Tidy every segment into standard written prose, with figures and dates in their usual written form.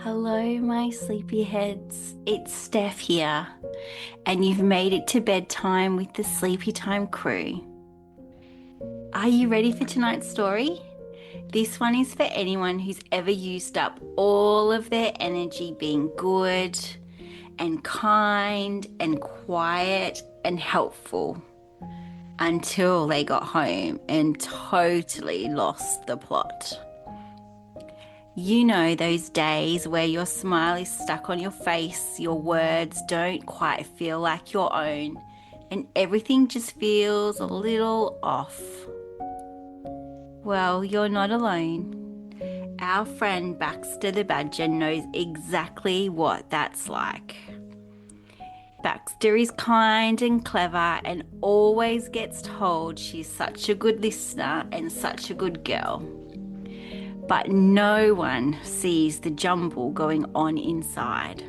Hello, my sleepyheads. It's Steph here, and you've made it to bedtime with the Sleepytime crew. Are you ready for tonight's story? This one is for anyone who's ever used up all of their energy being good and kind and quiet and helpful until they got home and totally lost the plot. You know those days where your smile is stuck on your face, your words don't quite feel like your own, and everything just feels a little off. Well, you're not alone. Our friend Baxter the Badger knows exactly what that's like. Baxter is kind and clever and always gets told she's such a good listener and such a good girl. But no one sees the jumble going on inside.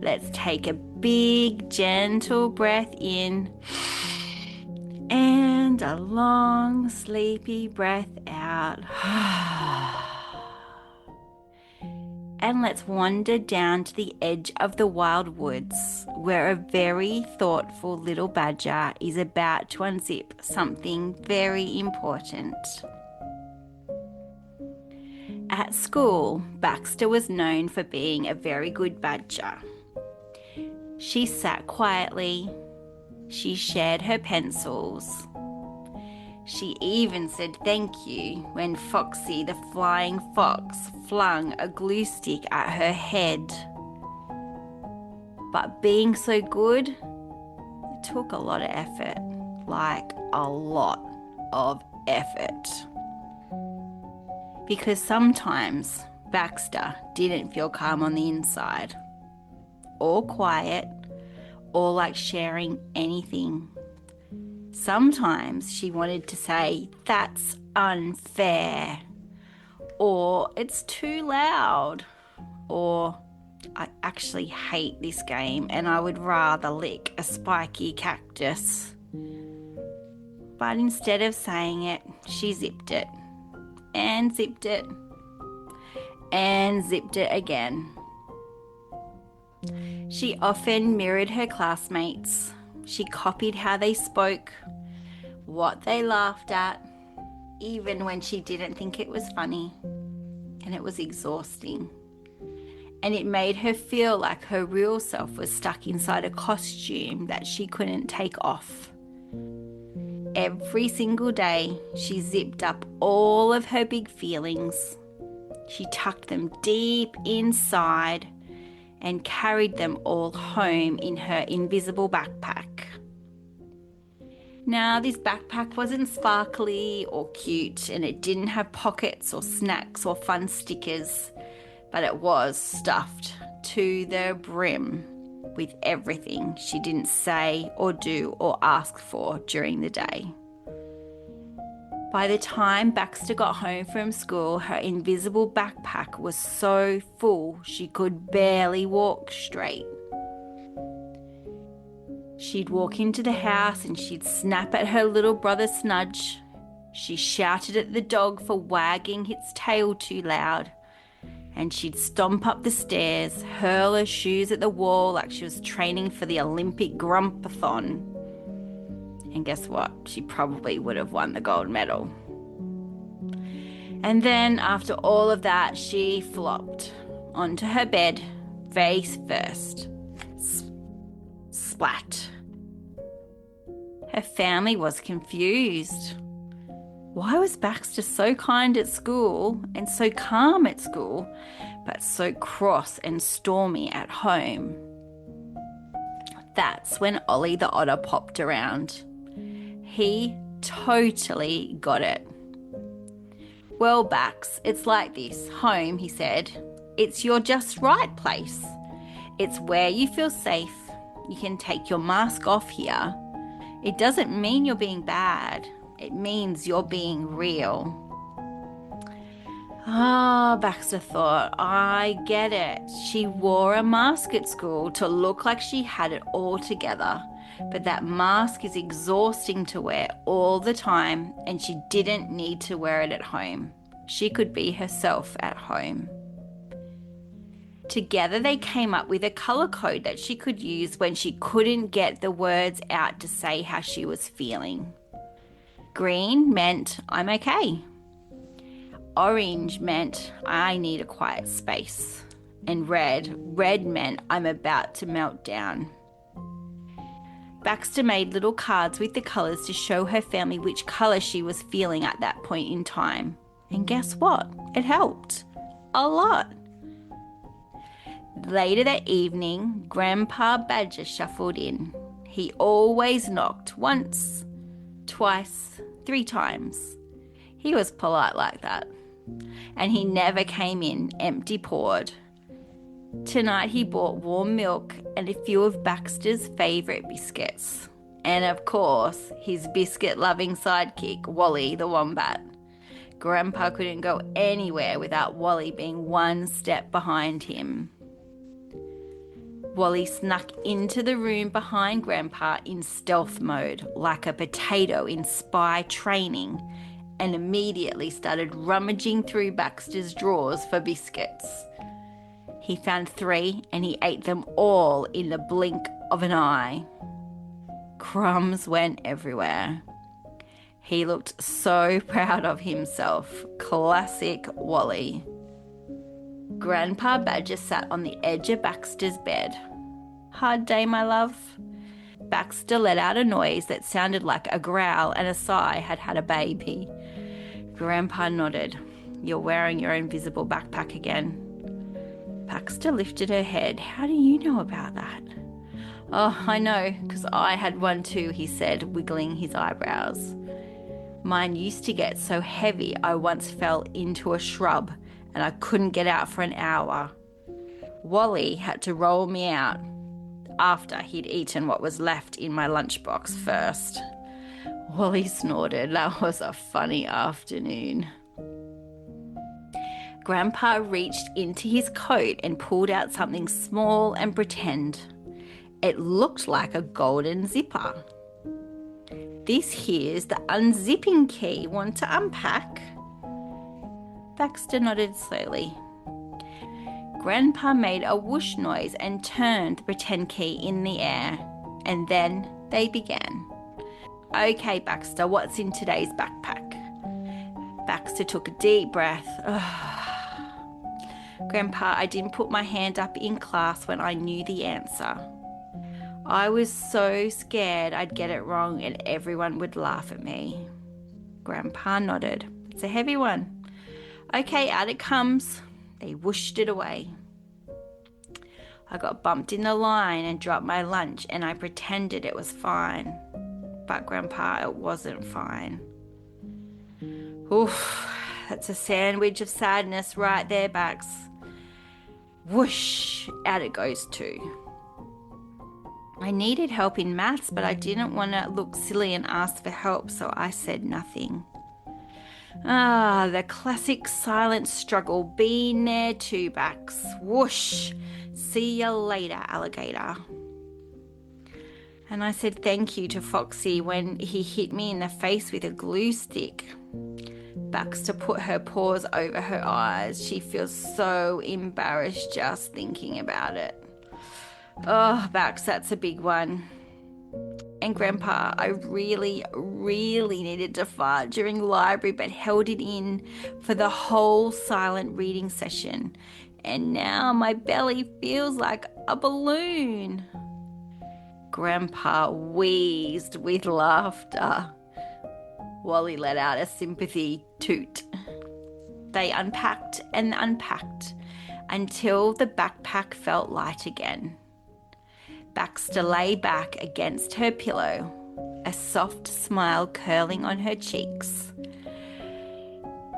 Let's take a big, gentle breath in and a long, sleepy breath out. And let's wander down to the edge of the wild woods where a very thoughtful little badger is about to unzip something very important. At school, Baxter was known for being a very good badger. She sat quietly. She shared her pencils. She even said thank you when Foxy the flying fox flung a glue stick at her head. But being so good, it took a lot of effort, like a lot of effort. Because sometimes Baxter didn't feel calm on the inside, or quiet, or like sharing anything. Sometimes she wanted to say, "That's unfair," or "It's too loud," or "I actually hate this game and I would rather lick a spiky cactus." But instead of saying it, she zipped it. And zipped it, and zipped it again. She often mirrored her classmates. She copied how they spoke, what they laughed at, even when she didn't think it was funny. And it was exhausting. And it made her feel like her real self was stuck inside a costume that she couldn't take off. Every single day, she zipped up all of her big feelings. She tucked them deep inside and carried them all home in her invisible backpack. Now, this backpack wasn't sparkly or cute, and it didn't have pockets or snacks or fun stickers, but it was stuffed to the brim with everything she didn't say or do or ask for during the day. By the time Baxter got home from school, her invisible backpack was so full she could barely walk straight. She'd walk into the house and she'd snap at her little brother Snudge. She shouted at the dog for wagging its tail too loud. And she'd stomp up the stairs, hurl her shoes at the wall like she was training for the Olympic grumpathon. And guess what? She probably would have won the gold medal. And then, after all of that, she flopped onto her bed, face first. Splat. Her family was confused. Why was Baxter so kind at school and so calm at school, but so cross and stormy at home? That's when Ollie the Otter popped around. He totally got it. "Well, Bax, it's like this. Home," he said. "It's your just right place. It's where you feel safe. You can take your mask off here. It doesn't mean you're being bad. It means you're being real." Baxter thought, I get it. She wore a mask at school to look like she had it all together. But that mask is exhausting to wear all the time, and she didn't need to wear it at home. She could be herself at home. Together they came up with a colour code that she could use when she couldn't get the words out to say how she was feeling. Green meant I'm okay. Orange meant I need a quiet space. And red meant I'm about to melt down. Baxter made little cards with the colours to show her family which colour she was feeling at that point in time. And guess what? It helped. A lot. Later that evening, Grandpa Badger shuffled in. He always knocked once, twice, 3 times. He was polite like that. And he never came in empty-pawed. Tonight he bought warm milk and a few of Baxter's favourite biscuits. And of course, his biscuit-loving sidekick, Ollie the Wombat. Grandpa couldn't go anywhere without Ollie being 1 step behind him. Ollie snuck into the room behind Grandpa in stealth mode, like a potato in spy training, and immediately started rummaging through Baxter's drawers for biscuits. He found 3 and he ate them all in the blink of an eye. Crumbs went everywhere. He looked so proud of himself. Classic Ollie. Grandpa Badger sat on the edge of Baxter's bed. Hard day, my love? Baxter let out a noise that sounded like a growl and a sigh had had a baby. Grandpa nodded. You're wearing your invisible backpack again. Baxter lifted her head. How do you know about that? Oh, I know, because I had one too, he said, wiggling his eyebrows. Mine used to get so heavy I once fell into a shrub and I couldn't get out for an hour. Ollie had to roll me out after he'd eaten what was left in my lunchbox first. Ollie snorted. That was a funny afternoon. Grandpa reached into his coat and pulled out something small and pretend. It looked like a golden zipper. This here's the unzipping key. Want to unpack? Baxter nodded slowly. Grandpa made a whoosh noise and turned the pretend key in the air. And then they began. Okay, Baxter, what's in today's backpack? Baxter took a deep breath. Grandpa, I didn't put my hand up in class when I knew the answer. I was so scared I'd get it wrong and everyone would laugh at me. Grandpa nodded. It's a heavy one. Okay, out it comes. They whooshed it away. I got bumped in the line and dropped my lunch and I pretended it was fine. But Grandpa, it wasn't fine. Oof, that's a sandwich of sadness right there, Bax. Whoosh, out it goes too. I needed help in maths, but I didn't want to look silly and ask for help, so I said nothing. Ah, the classic silent struggle. Been there too, Bax. Whoosh. See ya later, alligator. And I said thank you to Foxy when he hit me in the face with a glue stick. Baxter put her paws over her eyes. She feels so embarrassed just thinking about it. Oh, Bax, that's a big one. And Grandpa, I really, really needed to fart during library but held it in for the whole silent reading session. And now my belly feels like a balloon. Grandpa wheezed with laughter. Ollie let out a sympathy toot. They unpacked and unpacked until the backpack felt light again. Baxter lay back against her pillow, a soft smile curling on her cheeks.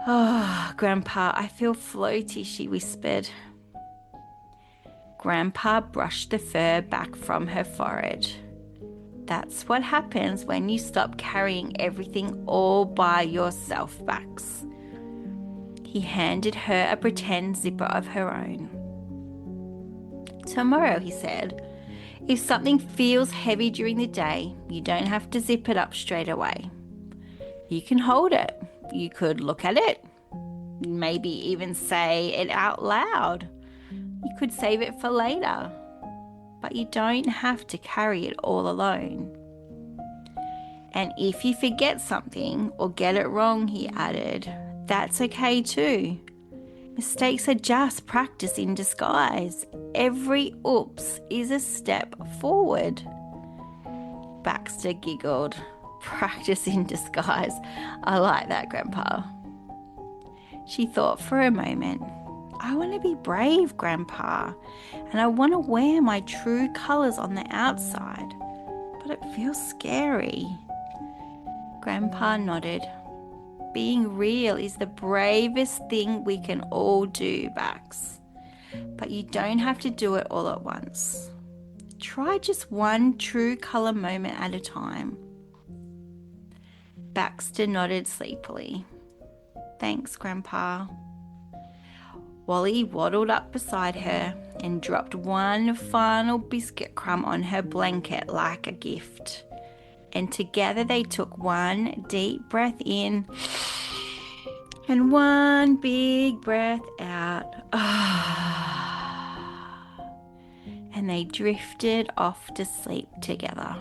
Oh, Grandpa, I feel floaty, she whispered. Grandpa brushed the fur back from her forehead. That's what happens when you stop carrying everything all by yourself, Bax. He handed her a pretend zipper of her own. Tomorrow, he said, if something feels heavy during the day, you don't have to zip it up straight away. You can hold it. You could look at it. Maybe even say it out loud. You could save it for later, but you don't have to carry it all alone. And if you forget something or get it wrong, he added, that's okay too. Mistakes are just practice in disguise. Every oops is a step forward. Baxter giggled. Practice in disguise. I like that, Grandpa. She thought for a moment. I want to be brave, Grandpa, and I want to wear my true colours on the outside, but it feels scary. Grandpa nodded. Being real is the bravest thing we can all do, Bax. But you don't have to do it all at once. Try just one true colour moment at a time. Baxter nodded sleepily. Thanks, Grandpa. Wally waddled up beside her and dropped one final biscuit crumb on her blanket like a gift. And together they took one deep breath in and one big breath out. And they drifted off to sleep together.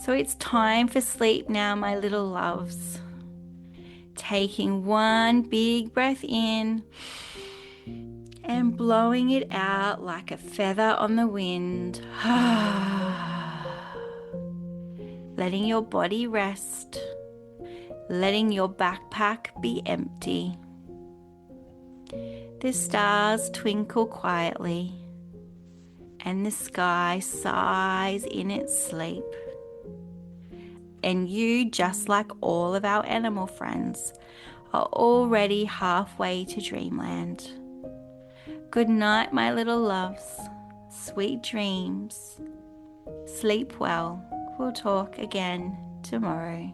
So it's time for sleep now, my little loves. Taking one big breath in and blowing it out like a feather on the wind. Letting your body rest, letting your backpack be empty. The stars twinkle quietly, and the sky sighs in its sleep. And you, just like all of our animal friends, are already halfway to dreamland. Good night, my little loves. Sweet dreams. Sleep well. We'll talk again tomorrow.